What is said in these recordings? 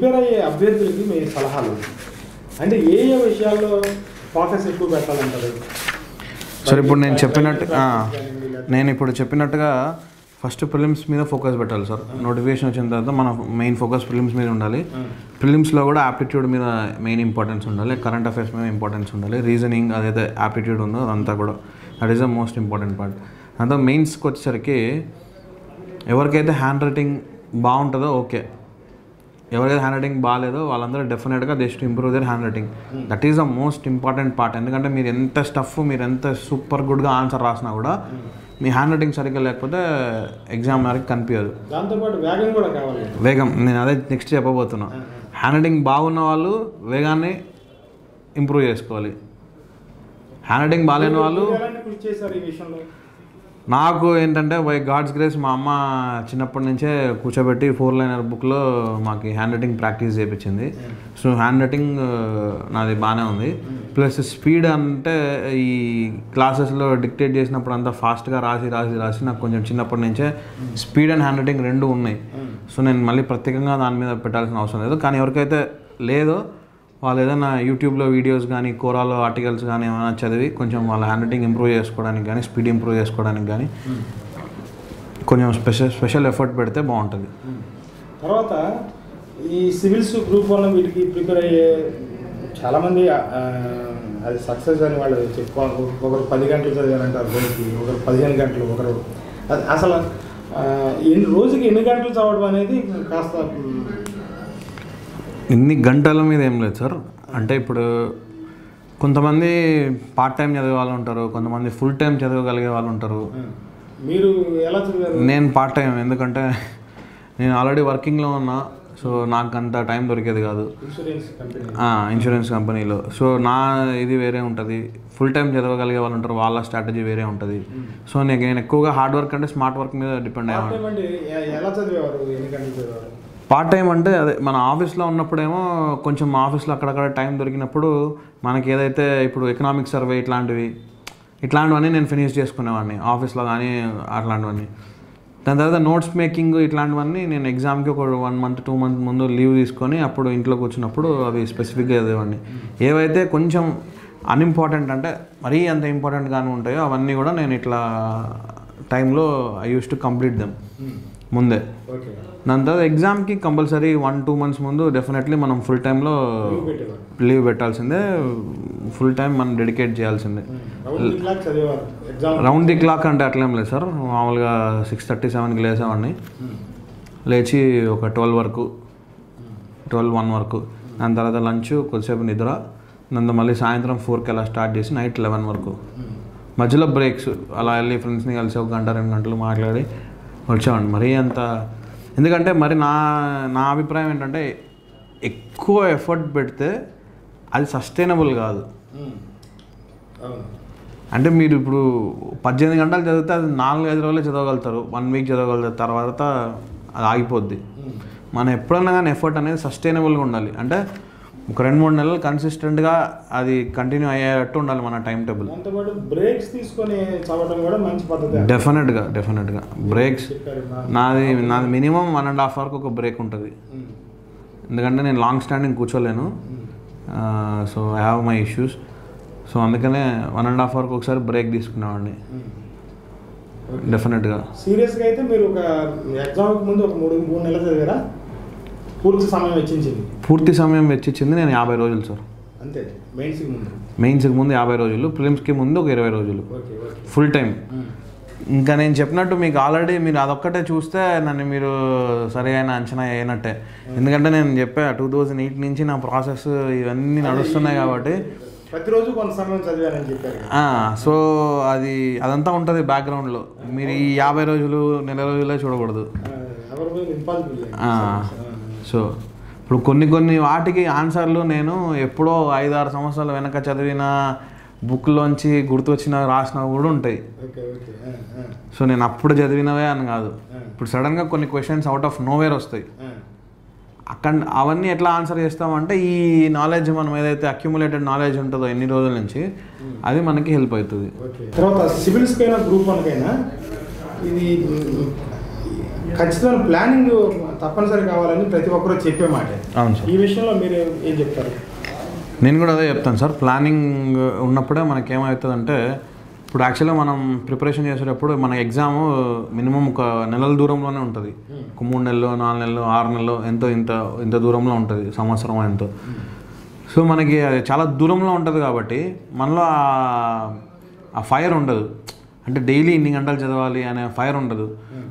Prepare అయ్యే అభ్యర్థులకి మీ సలహాలు అంటే ఏ ఏ విషయాల్లో ఫోకస్ ఎక్కువ పెట్టాలంటారు? సరే, ఇప్పుడు నేను చెప్పినట్టుగా ఫస్ట్ ప్రిలిమ్స్ మీద ఫోకస్ పెట్టాలి సార్. నోటిఫికేషన్ వచ్చిన తర్వాత మన మెయిన్ ఫోకస్ ప్రిలిమ్స్ మీద ఉండాలి. ప్రిలిమ్స్లో కూడా యాప్టిట్యూడ్ మీద మెయిన్ ఇంపార్టెన్స్ ఉండాలి, కరెంట్ అఫైర్స్ మీద ఇంపార్టెన్స్ ఉండాలి, రీజనింగ్ అదైతే యాప్టిట్యూడ్ ఉందో అదంతా కూడా that is the most important part. అంతా మెయిన్స్కి వచ్చేసరికి ఎవరికైతే హ్యాండ్ రైటింగ్ బాగుంటుందో ఓకే, ఎవరైతే హ్యాండ్ రైటింగ్ బాగాలేదో వాళ్ళందరూ డెఫినెట్గా they should improve their hand writing. That is the most important part. ఎందుకంటే మీరు ఎంత సూపర్ గుడ్గా ఆన్సర్ రాసినా కూడా మీ హ్యాండ్ రైటింగ్ సరిగ్గా లేకపోతే ఎగ్జామ్ వరకు కనిపించదు. దాంతోపాటు వేగం కూడా కావాలి. వేగం నేను అదే నెక్స్ట్ చెప్పబోతున్నా. హ్యాండ్ రైటింగ్ బాగున్న వాళ్ళు వేగాన్ని ఇంప్రూవ్ చేసుకోవాలి. హ్యాండ్ రైటింగ్ బాగాలేని వాళ్ళు నాకు ఏంటంటే బై గాడ్స్ గ్రేస్ మా అమ్మ చిన్నప్పటి నుంచే కూర్చోబెట్టి 4-లైనర్ బుక్లో మాకు హ్యాండ్ రైటింగ్ ప్రాక్టీస్ చేయించింది. సో హ్యాండ్ రైటింగ్ నాది బాగానే ఉంది. ప్లస్ స్పీడ్ అంటే ఈ క్లాసెస్లో డిక్టేట్ చేసినప్పుడు అంతా ఫాస్ట్గా రాసి నాకు కొంచెం చిన్నప్పటి నుంచే స్పీడ్ అండ్ హ్యాండ్ రైటింగ్ రెండు ఉన్నాయి. సో నేను మళ్ళీ ప్రత్యేకంగా దాని మీద పెట్టాల్సిన అవసరం లేదు. కానీ ఎవరికైతే లేదో వాళ్ళు ఏదైనా యూట్యూబ్లో వీడియోస్ కానీ కోరాలో ఆర్టికల్స్ కానీ ఏమైనా చదివి కొంచెం వాళ్ళ హ్యాండ్ రైటింగ్ ఇంప్రూవ్ చేసుకోవడానికి కానీ స్పీడ్ ఇంప్రూవ్ చేసుకోవడానికి కానీ కొంచెం స్పెషల్ ఎఫర్ట్ పెడితే బాగుంటుంది. తర్వాత ఈ సివిల్స్ గ్రూప్ వల్ల వీటికి ప్రిపేర్ అయ్యే చాలామంది అది సక్సెస్ అని వాళ్ళు చెప్పుకోవాలి. ఒకరు 10 గంటలు చదివారంటారు రోజుకి, ఒకరు 15 గంటలు, ఒకరు అసలు రోజుకి ఎన్ని గంటలు చదవడం అనేది కాస్త ఇన్ని గంటల మీద ఏం లేదు సార్. అంటే ఇప్పుడు కొంతమంది పార్ట్ టైం చదివే వాళ్ళు ఉంటారు, కొంతమంది ఫుల్ టైం చదవగలిగే వాళ్ళు ఉంటారు. మీరు ఎలా చదివారు? నేను పార్ట్ టైం, ఎందుకంటే నేను ఆల్రెడీ వర్కింగ్లో ఉన్నా. సో నాకు అంత టైం దొరికేది కాదు ఇన్సూరెన్స్ కంపెనీలో. సో నా ఇది వేరే ఉంటుంది, ఫుల్ టైం చదవగలిగే వాళ్ళు ఉంటారు, వాళ్ళ స్ట్రాటజీ వేరే ఉంటుంది. సో నేను ఎక్కువగా హార్డ్ వర్క్ అంటే స్మార్ట్ వర్క్ మీద డిపెండ్ అయ్యాను. పార్ట్ టైం అంటే అదే మన ఆఫీస్లో ఉన్నప్పుడేమో కొంచెం ఆఫీస్లో అక్కడక్కడ టైం దొరికినప్పుడు మనకి ఏదైతే ఇప్పుడు ఎకనామిక్ సర్వే ఇట్లాంటివన్నీ నేను ఫినిష్ చేసుకునేవాడిని ఆఫీస్లో కానీ అట్లాంటివన్నీ. దాని తర్వాత నోట్స్ మేకింగ్ ఇట్లాంటివన్నీ నేను ఎగ్జామ్కి ఒక 1 month 2 months ముందు లీవ్ తీసుకొని అప్పుడు ఇంట్లో కూర్చున్నప్పుడు అవి స్పెసిఫిక్గా చదివేవాడిని. ఏవైతే కొంచెం అన్ఇంపార్టెంట్ అంటే మరీ అంత ఇంపార్టెంట్ కానీ ఉంటాయో అవన్నీ కూడా నేను ఇట్లా టైంలో I use to complete them ముందే. దాని తర్వాత ఎగ్జామ్కి కంపల్సరీ 1-2 months ముందు డెఫినెట్లీ మనం ఫుల్ టైంలో లీవ్ పెట్టాల్సిందే, ఫుల్ టైం మనం డెడికేట్ చేయాల్సిందే. రౌండ్ ది క్లాక్ అంటే అట్లేం లేదు సార్. మామూలుగా 6:30-7కి లేసేవాడిని, లేచి ఒక 12 వరకు 12-1 వరకు, దాని తర్వాత లంచ్, కొద్దిసేపు నిద్ర, దాంతో మళ్ళీ సాయంత్రం 4కి అలా స్టార్ట్ చేసి నైట్ 11 వరకు. మధ్యలో బ్రేక్స్ అలా వెళ్ళి ఫ్రెండ్స్ని కలిసి 1 గంట 2 గంటలు మాట్లాడి వచ్చేవాడిని. మరీ అంత ఎందుకంటే మరి నా అభిప్రాయం ఏంటంటే ఎక్కువ ఎఫర్ట్ పెడితే అది సస్టైనబుల్ కాదు. అంటే మీరు ఇప్పుడు 18 గంటలు చదివితే అది 4-5 రోజులే చదవగలుగుతారు, 1 week చదవగలుగుతారు, తర్వాత అది ఆగిపోద్ది. మనం ఎప్పుడన్నా కానీ ఎఫర్ట్ అనేది సస్టైనబుల్గా ఉండాలి. అంటే ఒక 2-3 నెలలు కన్సిస్టెంట్గా అది కంటిన్యూ అయ్యేటట్టు ఉండాలి మన టైం టేబుల్. బ్రేక్స్ తీసుకొని చదవడం కూడా మంచి పద్ధతి. డెఫినెట్గా బ్రేక్స్ నాది మినిమం 1.5 hours ఒక బ్రేక్ ఉంటుంది. ఎందుకంటే నేను లాంగ్ స్టాండింగ్ కూర్చోలేను. So I have my issues. So అందుకనే 1.5 hours ఒకసారి బ్రేక్ తీసుకునేవాడిని డెఫినెట్గా. సీరియస్గా అయితే మీరు ఒక ఎగ్జామ్కి ముందు ఒక 3 నెలలు చదివారా? పూర్తి సమయం వెచ్చించింది నేను 50 రోజులు సార్. అంతే. మెయిన్స్కి ముందు 50 రోజులు, ప్రిలిమ్స్కి ముందు ఒక 20 రోజులు ఫుల్ టైం. ఇంకా నేను చెప్పినట్టు మీకు ఆల్రెడీ మీరు అదొక్కటే చూస్తే నన్ను మీరు సరైన అంచనా అయినట్టే. ఎందుకంటే నేను చెప్పా 2008 నుంచి నా ప్రాసెస్ ఇవన్నీ నడుస్తున్నాయి కాబట్టి ప్రతిరోజు కొంత సమయం చదివానని చెప్పారు. సో అదంతా ఉంటుంది బ్యాక్గ్రౌండ్లో. మీరు ఈ 50 రోజులు నెల రోజులే చూడకూడదు. సో ఇప్పుడు కొన్ని వాటికి ఆన్సర్లు నేను ఎప్పుడో 5-6 సంవత్సరాల వెనక చదివిన బుక్లోంచి గుర్తొచ్చిన రాసినవి కూడా ఉంటాయి. సో నేను అప్పుడు చదివినవే అని కాదు, ఇప్పుడు సడన్గా కొన్ని క్వశ్చన్స్ అవుట్ ఆఫ్ నోవేర్ వస్తాయి. అవన్నీ ఎట్లా ఆన్సర్ చేస్తామంటే ఈ నాలెడ్జ్ మనం ఏదైతే అక్యుములేటెడ్ నాలెడ్జ్ ఉంటుందో ఎన్ని రోజుల నుంచి అది మనకి హెల్ప్ అవుతుంది. తర్వాత సివిల్స్కైనా గ్రూప్ 1కైనా ఇది ఖచ్చితమైన ప్లానింగ్ తప్పనిసరి కావాలని ప్రతి ఒక్కరూ చెప్పే మాట. అవును సార్. ఈ విషయంలో మీరు ఏం చెప్తారు? నేను కూడా అదే చెప్తాను సార్. ప్లానింగ్ ఉన్నప్పుడే మనకేమవుతుందంటే, ఇప్పుడు యాక్చువల్గా మనం ప్రిపరేషన్ చేసేటప్పుడు మన ఎగ్జామ్ మినిమం ఒక నెలల దూరంలోనే ఉంటుంది. ఒక 3 నెలలు 4 నెలలు 6 నెలలు ఎంతో ఇంత దూరంలో ఉంటుంది, సంవత్సరం ఎంతో. సో మనకి అది చాలా దూరంలో ఉంటుంది కాబట్టి మనలో ఆ ఫైర్ ఉండదు. అంటే డైలీ ఇన్ని గంటలు చదవాలి అనే ఫైర్ ఉండదు.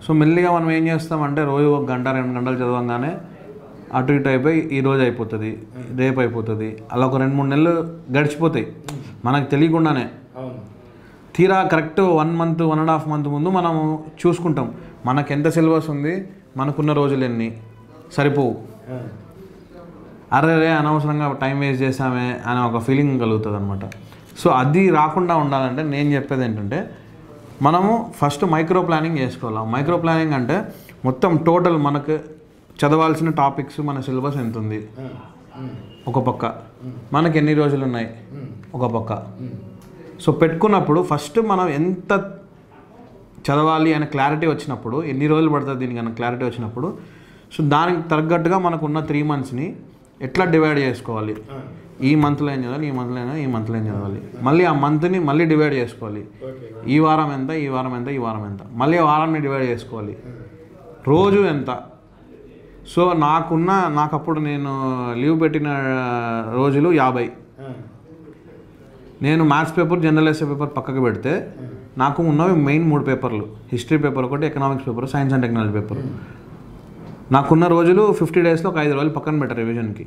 సో మెల్లిగా మనం ఏం చేస్తామంటే రోజు 1 గంట 2 గంటలు చదవగానే అటు ఇటు అయిపోయి ఈరోజు అయిపోతుంది, రేపు అయిపోతుంది, అలా ఒక 2-3 నెలలు గడిచిపోతాయి మనకు తెలియకుండానే. తీరా కరెక్ట్ 1 మంత్ 1.5 మంత్ ముందు మనం చూసుకుంటాం మనకు ఎంత సిలబస్ ఉంది, మనకున్న రోజులు ఎన్ని, సరిపోవు, అరే అనవసరంగా టైం వేస్ట్ చేసామే అనే ఒక ఫీలింగ్ కలుగుతుంది అనమాట. సో అది రాకుండా ఉండాలంటే నేను చెప్పేది ఏంటంటే, మనము ఫస్ట్ మైక్రో ప్లానింగ్ చేసుకోవాలి. మైక్రో ప్లానింగ్ అంటే మొత్తం టోటల్ మనకు చదవాల్సిన టాపిక్స్, మన సిలబస్ ఎంత ఉంది ఒక పక్క, మనకి ఎన్ని రోజులు ఉన్నాయి ఒక పక్క. సో పెట్టుకున్నప్పుడు ఫస్ట్ మనం ఎంత చదవాలి అనే క్లారిటీ వచ్చినప్పుడు, ఎన్ని రోజులు పడుతుంది దీనికన్నా క్లారిటీ వచ్చినప్పుడు, సో దానికి తగ్గట్టుగా మనకున్న 3 మంత్స్ని ఎట్లా డివైడ్ చేసుకోవాలి. ఈ మంత్లో ఏం చదవాలి, ఈ మంత్లో అయినా ఈ మంత్లో ఏం చదవాలి, మళ్ళీ ఆ మంత్ని మళ్ళీ డివైడ్ చేసుకోవాలి. ఈ వారం ఎంత, ఈ వారం ఎంత, ఈ వారం ఎంత, మళ్ళీ ఆ వారాన్ని డివైడ్ చేసుకోవాలి. రోజు ఎంత. సో నాకు అప్పుడు నేను లీవ్ పెట్టిన రోజులు 50. నేను maths paper, general SA paper పక్కకు పెడితే నాకు ఉన్నవి మెయిన్ 3 పేపర్లు, హిస్టరీ పేపర్ ఒకటి, economics paper, science and technology paper. నాకున్న రోజులు 50 డేస్లో ఒక 5 రోజులు పక్కన పెట్టారు రివిజన్కి.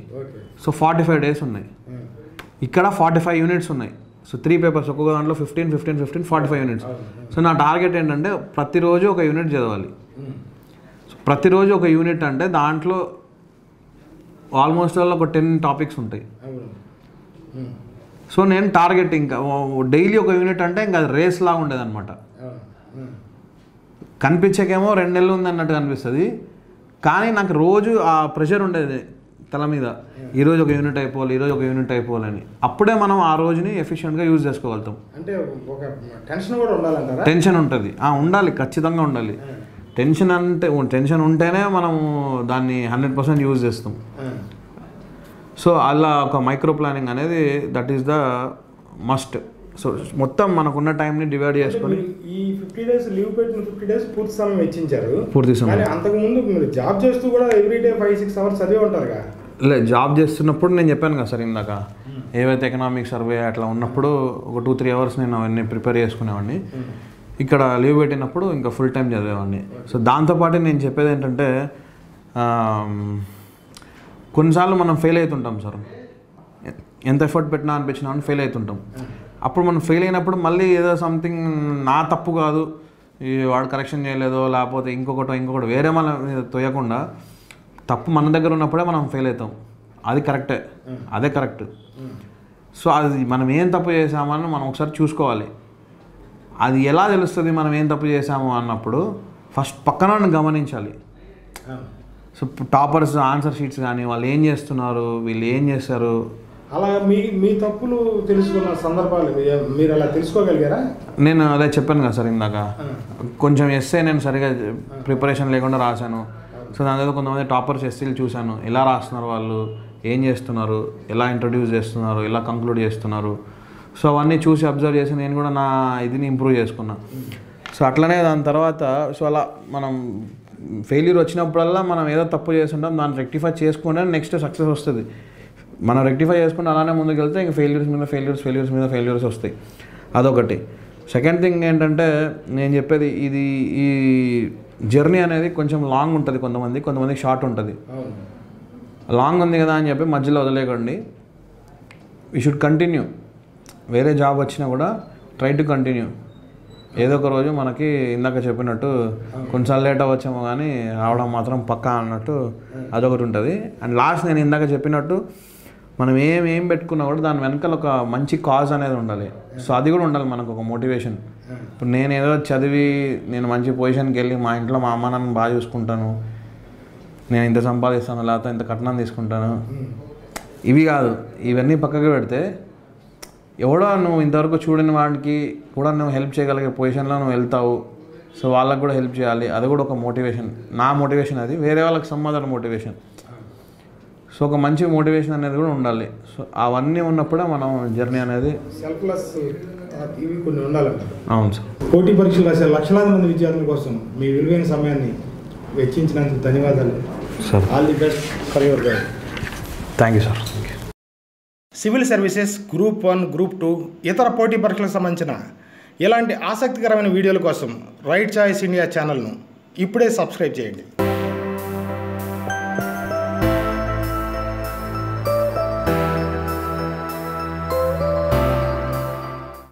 సో 45 డేస్ ఉన్నాయి. ఇక్కడ 45 యూనిట్స్ ఉన్నాయి. సో 3 పేపర్స్, ఒక్కొక్క దాంట్లో 15 45 యూనిట్స్. సో నా టార్గెట్ ఏంటంటే ప్రతిరోజు ఒక యూనిట్ చదవాలి. సో ప్రతిరోజు ఒక యూనిట్ అంటే దాంట్లో ఆల్మోస్ట్ ఒక 10 టాపిక్స్ ఉంటాయి. సో నేను టార్గెట్ ఇంకా డైలీ ఒక యూనిట్ అంటే ఇంకా అది రేస్ లాగా ఉండేది అనమాట. కనిపించకేమో 2 నెలలు ఉంది అన్నట్టు కనిపిస్తుంది, కానీ నాకు రోజు ఆ ప్రెషర్ ఉండేది తల మీద, ఈరోజు ఒక యూనిట్ అయిపోవాలి, ఈరోజు ఒక యూనిట్ అయిపోవాలని. అప్పుడే మనం ఆ రోజుని ఎఫిషియెంట్గా యూజ్ చేసుకోగలుగుతాం. అంటే ఒక టెన్షన్ కూడా ఉండాలంటారా? టెన్షన్ ఉంటుంది, ఉండాలి, ఖచ్చితంగా ఉండాలి. టెన్షన్ ఉంటేనే మనము దాన్ని 100% యూజ్ చేస్తాం. సో అలా ఒక మైక్రో ప్లానింగ్ అనేది that is the must. So మొత్తం మనకున్న టైంని డివైడ్ చేసుకొని ఈ 50 డేస్ లీవ్ పెట్టిన 50 డేస్ పూర్తి సమయం వెచ్చించారు. పూర్తి సమయం. అంతకుముందు మీరు జాబ్ చేస్తూ కూడా ఎవ్రీడే 5-6 అవర్స్ చదివి ఉంటారు కదా? జాబ్ చేస్తున్నప్పుడు నేను చెప్పాను కదా సార్ ఇందాక, ఏవైతే ఎకనామిక్ సర్వే అట్లా ఉన్నప్పుడు ఒక 2-3 అవర్స్ నేను అవన్నీ ప్రిపేర్ చేసుకునేవాడిని. ఇక్కడ లీవ్ పెట్టినప్పుడు ఇంకా ఫుల్ టైం చదివేవాడిని. సో దాంతోపాటు నేను చెప్పేది ఏంటంటే, కొన్నిసార్లు మనం ఫెయిల్ అవుతుంటాం సార్. ఎంత ఎఫర్ట్ పెట్టినా అనిపించినా అని ఫెయిల్ అవుతుంటాం. అప్పుడు మనం ఫెయిల్ అయినప్పుడు మళ్ళీ ఏదో సంథింగ్ నా తప్పు కాదు, ఈ వాడు కరెక్షన్ చేయలేదో లేకపోతే ఇంకొకటి వేరే మన మీద తోయకుండా, తప్పు మన దగ్గర ఉన్నప్పుడే మనం ఫెయిల్ అవుతాం. అది కరెక్టే, అదే కరెక్ట్. సో అది మనం ఏం తప్పు చేసామని మనం ఒకసారి చూసుకోవాలి. అది ఎలా తెలుస్తుంది మనం ఏం తప్పు చేసాము అన్నప్పుడు, ఫస్ట్ పక్కన గమనించాలి. సో టాపర్స్ ఆన్సర్ షీట్స్ కానీ వాళ్ళు ఏం చేస్తున్నారు, వీళ్ళు ఏం చేస్తారు, అలా మీ తప్పులు తెలుసుకున్న సందర్భాలు మీరు అలా తెలుసుకోగలిగారా? నేను అదే చెప్పాను కదా సార్ ఇందాక, కొంచెం ఎస్సే నేను సరిగా ప్రిపరేషన్ లేకుండా రాశాను. సో దాని తర్వాత కొంతమంది టాపర్స్ ఎస్సీలు చూశాను, ఎలా రాస్తున్నారు వాళ్ళు, ఏం చేస్తున్నారు, ఎలా ఇంట్రడ్యూస్ చేస్తున్నారు, ఎలా కంక్లూడ్ చేస్తున్నారు. సో అవన్నీ చూసి అబ్జర్వ్ చేసి నేను కూడా నా ఇదిని ఇంప్రూవ్ చేసుకున్నా. సో అట్లనే దాని తర్వాత సో అలా మనం ఫెయిల్యూర్ వచ్చినప్పుడల్లా మనం ఏదో తప్పు చేస్తుంటాం, దాన్ని రెక్టిఫై చేసుకుంటే నెక్స్ట్ సక్సెస్ వస్తుంది. మనం రెక్టిఫై చేసుకుంటే అలానే ముందుకు వెళ్తే ఇంకా ఫెయిల్యూర్స్ వస్తాయి. అదొకటి. సెకండ్ థింగ్ ఏంటంటే నేను చెప్పేది, ఈ జర్నీ అనేది కొంచెం లాంగ్ ఉంటుంది, కొంతమందికి షార్ట్ ఉంటుంది. లాంగ్ ఉంది కదా అని చెప్పి మధ్యలో వదిలేకండి. We should continue. వేరే జాబ్ వచ్చినా కూడా ట్రై టు కంటిన్యూ. ఏదో ఒక రోజు మనకి ఇందాక చెప్పినట్టు కొన్నిసార్లు లేట్ అవ్వచ్చేమో కానీ రావడం మాత్రం పక్కా అన్నట్టు అదొకటి ఉంటుంది. అండ్ లాస్ట్ నేను ఇందాక చెప్పినట్టు మనం ఏం పెట్టుకున్నా కూడా దాని వెనకాల ఒక మంచి కాజ్ అనేది ఉండాలి. సో అది కూడా ఉండాలి మనకు ఒక మోటివేషన్. ఇప్పుడు నేను ఏదో చదివి నేను మంచి పొజిషన్కి వెళ్ళి మా ఇంట్లో మా అమ్మ నాన్న బాగా చూసుకుంటాను, నేను ఇంత సంపాదిస్తాను, లేకపోతే ఇంత కట్నం తీసుకుంటాను, ఇవి కాదు. ఇవన్నీ పక్కకు పెడితే ఎవడో నువ్వు ఇంతవరకు చూడని వాడికి కూడా నువ్వు హెల్ప్ చేయగలిగే పొజిషన్లో నువ్వు వెళ్తావు. సో వాళ్ళకి కూడా హెల్ప్ చేయాలి, అది కూడా ఒక మోటివేషన్. నా మోటివేషన్ అది, వేరే వాళ్ళకి సమ్ అదర్ మోటివేషన్. సో ఒక మంచి మోటివేషన్ అనేది కూడా ఉండాలి. సో అవన్నీ ఉన్నప్పుడే మనం జర్నీ అనేది సెల్ఫ్లెస్ ఇవి కొన్ని ఉండాలంట. అవును సార్. పోటీ పరీక్షలు రాసే లక్షలాది మంది విద్యార్థుల కోసం మీ విలువైన సమయాన్ని వెచ్చించినందుకు ధన్యవాదాలు sir. All the best for your guide. Thank you sir. Civil services group 1, group 2 ఇతర పోటీ పరీక్షలకు సంబంధించిన ఇలాంటి ఆసక్తికరమైన వీడియోల కోసం రైట్ చాయిస్ ఇండియా ఛానల్ను ఇప్పుడే సబ్స్క్రైబ్ చేయండి.